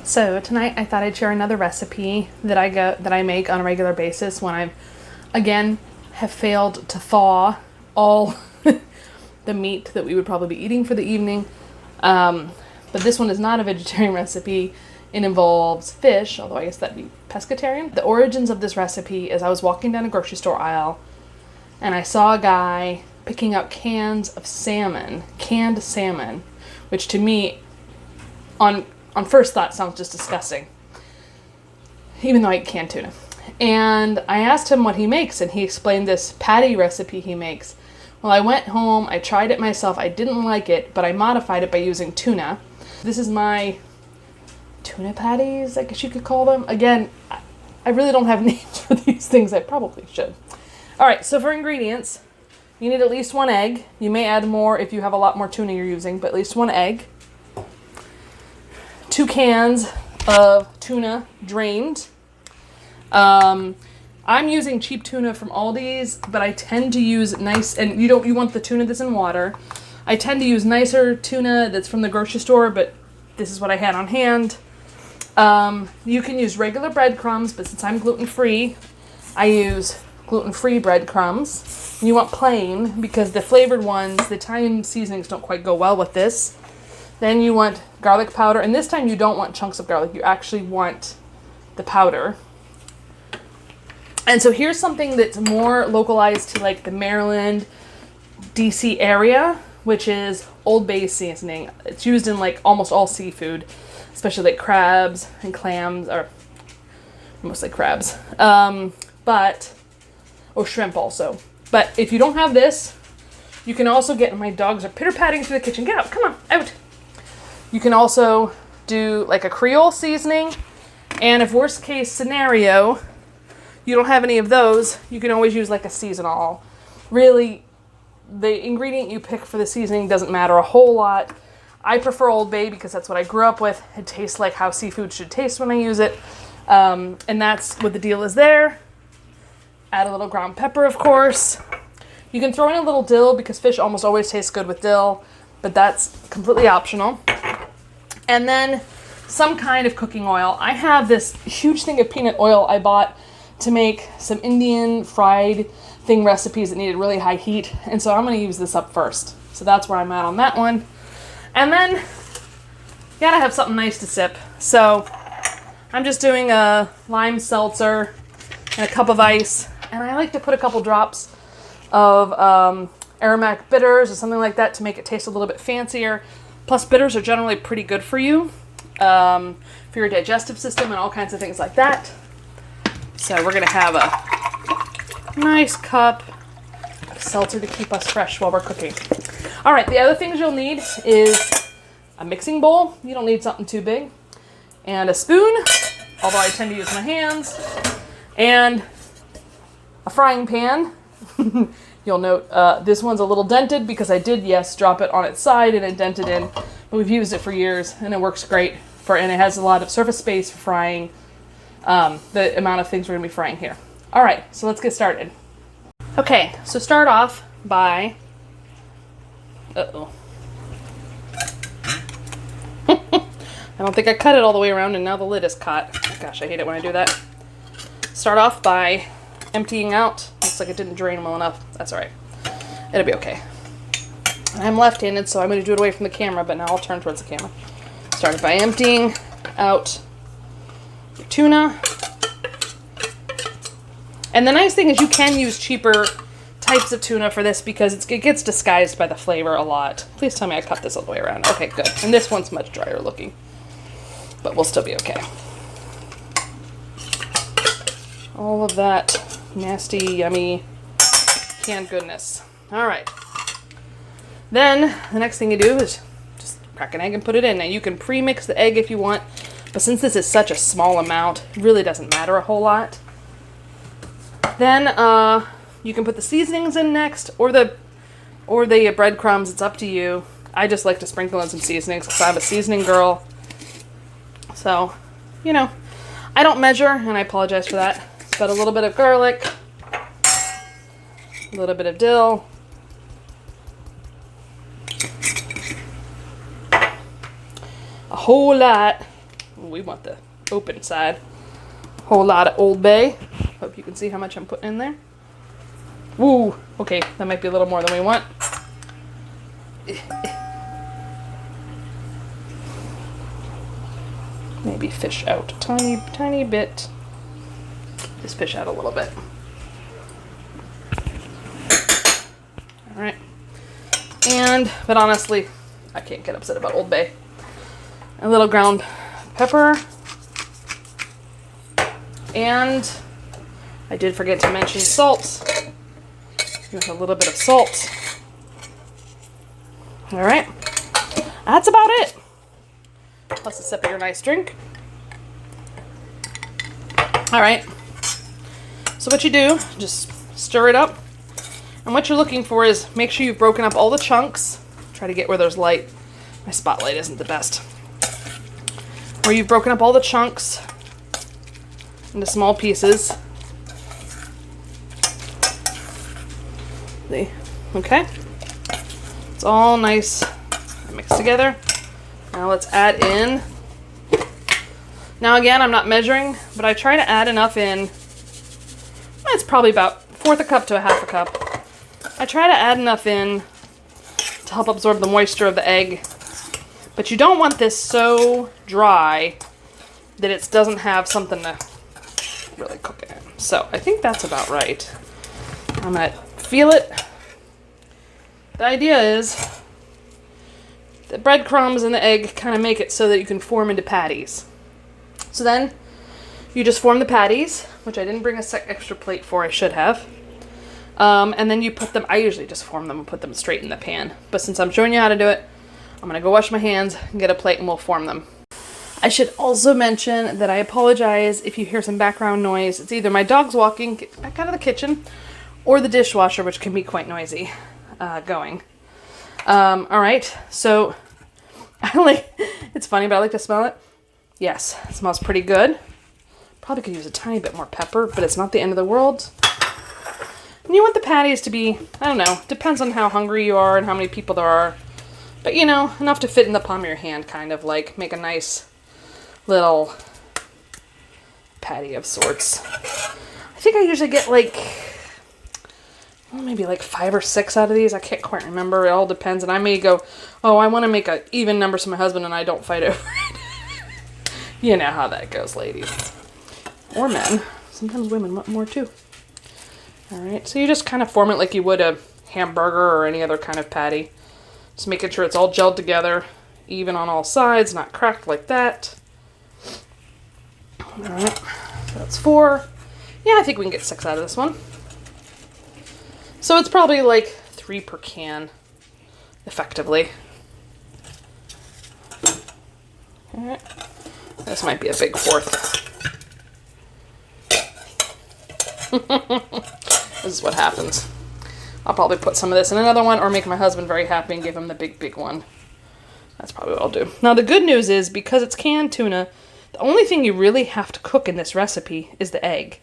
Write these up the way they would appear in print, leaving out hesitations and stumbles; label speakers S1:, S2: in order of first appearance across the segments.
S1: So tonight I thought I'd share another recipe that I make on a regular basis when I again have failed to thaw all the meat that we would probably be eating for the evening. But this one is not a vegetarian recipe. It involves fish, although I guess that'd be pescatarian. The origins of this recipe is I was walking down a grocery store aisle and I saw a guy picking out cans of salmon, canned salmon, which to me on first thought sounds just disgusting, even though I eat canned tuna. And I asked him what he makes, and he explained this patty recipe he makes. Well, I went home, I tried it myself, I didn't like it, but I modified it by using tuna. This is my tuna patties, I guess you could call them. Again, I really don't have names for these things, I probably should. Alright, so for ingredients, you need at least 1 egg. You may add more if you have a lot more tuna you're using, but at least 1 egg. 2 cans of tuna drained. I'm using cheap tuna from Aldi's, but I tend to use nice, and you want the tuna that's in water. I tend to use nicer tuna that's from the grocery store, but this is what I had on hand. You can use regular breadcrumbs, but since I'm gluten-free, I use gluten-free breadcrumbs. You want plain, because the flavored ones, the Italian seasonings don't quite go well with this. Then you want garlic powder, and this time you don't want chunks of garlic, you actually want the powder. And so here's something that's more localized to like the Maryland, DC area, which is Old Bay seasoning. It's used in like almost all seafood, especially like crabs and clams, or mostly crabs, or shrimp also. But if you don't have this, you can also get, my dogs are pitter-patting through the kitchen. Get out, come on, out. You can also do like a Creole seasoning, and if worst case scenario, you don't have any of those, you can always use like a seasonal. Really, the ingredient you pick for the seasoning doesn't matter a whole lot. I prefer Old Bay because that's what I grew up with. It tastes like how seafood should taste when I use it. And that's what the deal is there. Add a little ground pepper, of course. You can throw in a little dill because fish almost always tastes good with dill, but that's completely optional. And then some kind of cooking oil. I have this huge thing of peanut oil I bought to make some Indian fried thing recipes that needed really high heat. And so I'm going to use this up first. So that's where I'm at on that one. And then you gotta have something nice to sip. So I'm just doing a lime seltzer and a cup of ice. And I like to put a couple drops of aromatic bitters or something like that to make it taste a little bit fancier. Plus, bitters are generally pretty good for you, for your digestive system and all kinds of things like that. So we're going to have a nice cup of seltzer to keep us fresh while we're cooking. All right, the other things you'll need is a mixing bowl. You don't need something too big. And a spoon, although I tend to use my hands. And a frying pan. You'll note this one's a little dented because I did, yes, drop it on its side and it dented in. But we've used it for years and it works great and it has a lot of surface space for frying the amount of things we're gonna be frying here. All right, so let's get started. Okay, so start off by, I don't think I cut it all the way around and now the lid is caught. Gosh, I hate it when I do that. Start off by emptying out. Looks like it didn't drain well enough. That's all right. It'll be okay. I'm left-handed, so I'm going to do it away from the camera, but now I'll turn towards the camera. Started by emptying out your tuna. And the nice thing is you can use cheaper types of tuna for this because it gets disguised by the flavor a lot. Please tell me I cut this all the way around. Okay, good. And this one's much drier looking, but we'll still be okay. All of that nasty, yummy canned goodness. All right. Then the next thing you do is just crack an egg and put it in. Now you can pre-mix the egg if you want, but since this is such a small amount, it really doesn't matter a whole lot. Then you can put the seasonings in next, or the breadcrumbs. It's up to you. I just like to sprinkle in some seasonings because I'm a seasoning girl. So, you know, I don't measure, and I apologize for that. But a little bit of garlic, a little bit of dill, a whole lot We want the open side. Whole lot of Old Bay. Hope you can see how much I'm putting in there. Ooh, okay, that might be a little more than we want. Maybe fish out a tiny, tiny bit. Just fish out a little bit. All right. But honestly, I can't get upset about Old Bay. A little ground pepper. And I did forget to mention salt. With a little bit of salt. All right. That's about it. Plus a sip of your nice drink. All right. So what you do, just stir it up. And what you're looking for is make sure you've broken up all the chunks. Try to get where there's light. My spotlight isn't the best. Where you've broken up all the chunks into small pieces. Okay. It's all nice mixed together. Now let's add in. Now again, I'm not measuring, but I try to add enough in. It's probably about 1/4 cup to 1/2 cup. I try to add enough in to help absorb the moisture of the egg. But you don't want this so dry that it doesn't have something to really cook in. So I think that's about right. I'm gonna feel it. The idea is the breadcrumbs and the egg kind of make it so that you can form into patties. So then you just form the patties, which I didn't bring a extra plate for, I should have. And then you put them, I usually just form them and put them straight in the pan. But since I'm showing you how to do it, I'm gonna go wash my hands and get a plate and we'll form them. I should also mention that I apologize if you hear some background noise. It's either my dog's walking back out of the kitchen or the dishwasher, which can be quite noisy, going. All right, so it's funny, but I like to smell it. Yes, it smells pretty good. Probably could use a tiny bit more pepper, but it's not the end of the world. And you want the patties to be, I don't know, depends on how hungry you are and how many people there are. But you know, enough to fit in the palm of your hand, kind of like make a nice little patty of sorts. I think I usually get like, maybe like 5 or 6 out of these. I can't quite remember. It all depends. And I may go, oh, I want to make an even number so my husband and I don't fight over it. You know how that goes, ladies. Or men. Sometimes women want more too. All right, so you just kind of form it like you would a hamburger or any other kind of patty. Just making sure it's all gelled together, even on all sides, not cracked like that. All right, so that's 4. Yeah, I think we can get 6 out of this one. So it's probably like 3 per can, effectively. All right, this might be a big 4th. This is what happens. I'll probably put some of this in another one or make my husband very happy and give him the big, big one. That's probably what I'll do. Now, the good news is because it's canned tuna, the only thing you really have to cook in this recipe is the egg.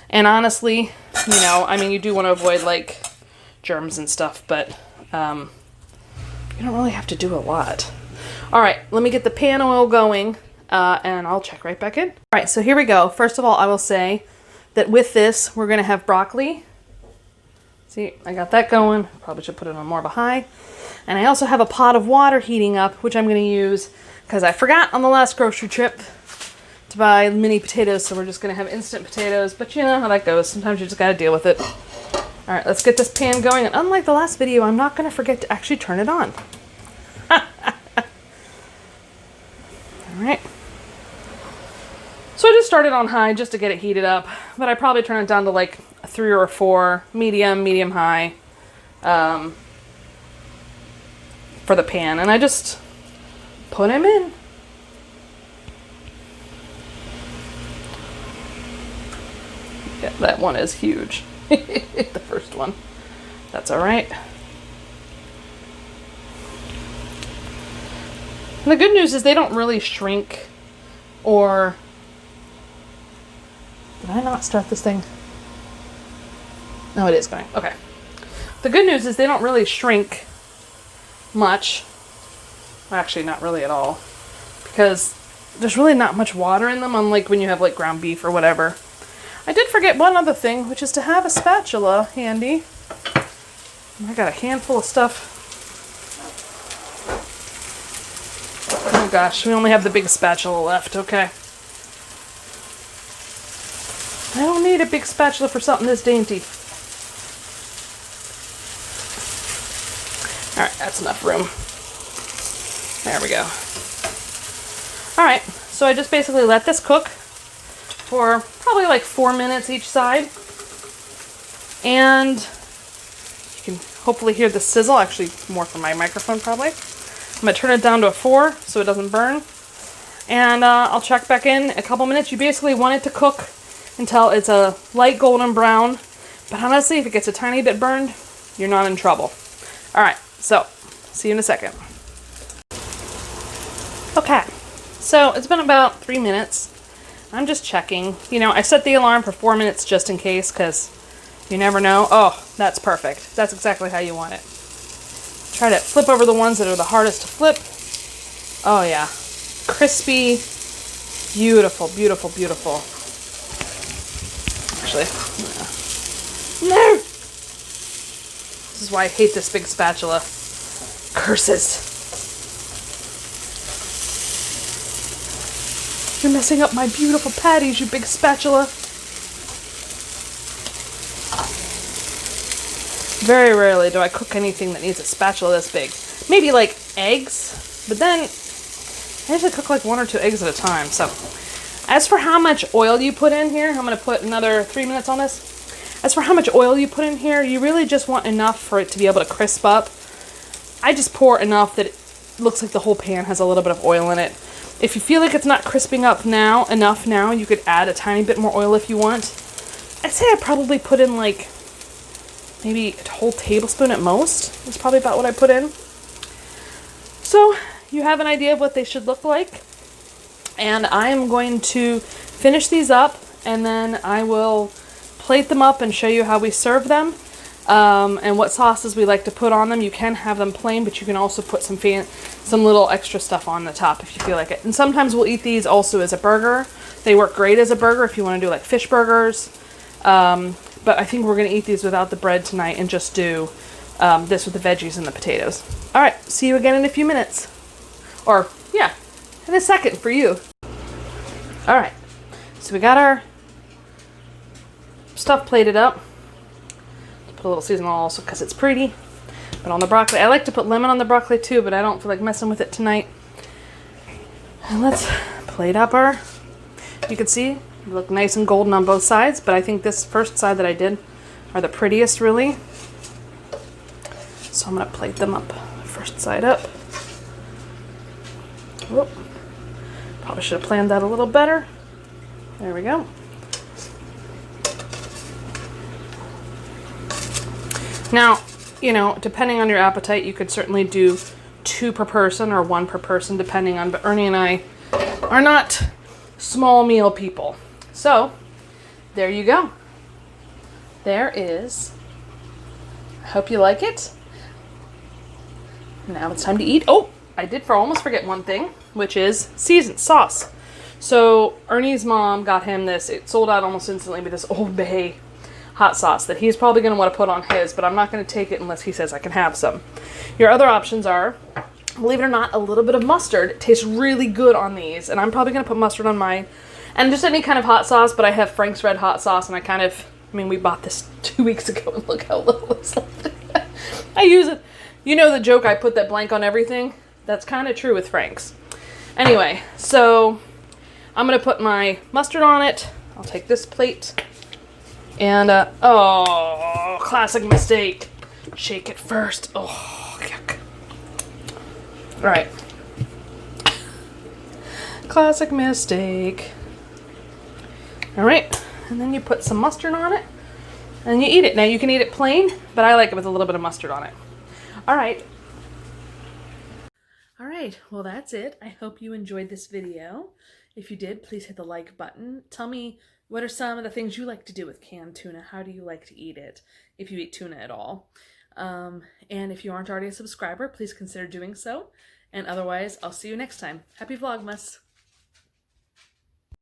S1: And honestly, you know, I mean, you do want to avoid like germs and stuff, but you don't really have to do a lot. All right, let me get the pan oil going and I'll check right back in. All right, so here we go. First of all, I will say that with this, we're going to have broccoli. See, I got that going. Probably should put it on more of a high. And I also have a pot of water heating up, which I'm going to use because I forgot on the last grocery trip to buy mini potatoes. So we're just going to have instant potatoes. But you know how that goes. Sometimes you just got to deal with it. All right, let's get this pan going. And unlike the last video, I'm not going to forget to actually turn it on. All right. So I just started on high just to get it heated up, but I probably turn it down to like a 3 or a 4, medium high, for the pan. And I just put them in. Yeah, that one is huge. The first one. That's all right. And the good news is they don't really shrink or... Did I not start this thing? No, it is going. Okay. The good news is they don't really shrink much. Well, actually, not really at all. Because there's really not much water in them, unlike when you have like ground beef or whatever. I did forget one other thing, which is to have a spatula handy. I got a handful of stuff. Oh gosh, we only have the big spatula left. Okay. I don't need a big spatula for something this dainty. Alright, that's enough room. There we go. Alright, so I just basically let this cook for probably like 4 minutes each side. And you can hopefully hear the sizzle, actually more from my microphone probably. I'm going to turn it down to a 4 so it doesn't burn. And I'll check back in a couple minutes. You basically want it to cook until it's a light golden brown. But honestly, if it gets a tiny bit burned, you're not in trouble. Alright, so see you in a second. Okay, so it's been about 3 minutes. I'm just checking. You know, I set the alarm for 4 minutes just in case, because you never know. Oh, that's perfect. That's exactly how you want it. Try to flip over the ones that are the hardest to flip. Oh yeah. Crispy. Beautiful, beautiful, beautiful. Actually, no! This is why I hate this big spatula. Curses. You're messing up my beautiful patties, you big spatula. Very rarely do I cook anything that needs a spatula this big. Maybe like eggs, but then I usually cook like 1 or 2 eggs at a time. So as for how much oil you put in here, I'm going to put another 3 minutes on this. As for how much oil you put in here, you really just want enough for it to be able to crisp up. I just pour enough that it looks like the whole pan has a little bit of oil in it. If you feel like it's not crisping up enough now, you could add a tiny bit more oil if you want. I'd say I probably put in like maybe a whole tablespoon at most. That's probably about what I put in. So you have an idea of what they should look like. And I am going to finish these up, and then I will plate them up and show you how we serve them. And what sauces we like to put on them. You can have them plain, but you can also put some little extra stuff on the top if you feel like it. And sometimes we'll eat these also as a burger. They work great as a burger if you want to do like fish burgers. But I think we're going to eat these without the bread tonight and just do this with the veggies and the potatoes. All right, see you again in a few minutes. Or, yeah, in a second for you. All right, so we got our stuff plated up. Put a little seasoning also because it's pretty. But on the broccoli, I like to put lemon on the broccoli too, but I don't feel like messing with it tonight. And let's plate up our, you can see, they look nice and golden on both sides, but I think this first side that I did are the prettiest really. So I'm gonna plate them up, first side up. Whoop. Probably should have planned that a little better. There we go. Now, you know, depending on your appetite, you could certainly do 2 per person or 1 per person, depending on, but Ernie and I are not small meal people. So, there you go. There is. I hope you like it. Now it's time to eat. Oh, I did almost forget one thing, which is seasoned sauce. So, Ernie's mom got him this. It sold out almost instantly, but this Old Bay hot sauce that he's probably going to want to put on his, but I'm not going to take it unless he says I can have some. Your other options are, believe it or not, a little bit of mustard. It tastes really good on these, and I'm probably going to put mustard on mine. And just any kind of hot sauce, but I have Frank's Red Hot Sauce, and I mean, we bought this 2 weeks ago, and look how little it's left. I use it. You know the joke, I put that blank on everything? That's kind of true with Frank's. Anyway, so I'm going to put my mustard on it. I'll take this plate. And, oh, classic mistake. Shake it first. Oh, yuck. All right. Classic mistake. All right. And then you put some mustard on it. And you eat it. Now, you can eat it plain, but I like it with a little bit of mustard on it. All right. All right. Well, that's it. I hope you enjoyed this video. If you did, please hit the like button. Tell me, what are some of the things you like to do with canned tuna? How do you like to eat it, if you eat tuna at all? And if you aren't already a subscriber, please consider doing so. And otherwise, I'll see you next time. Happy Vlogmas!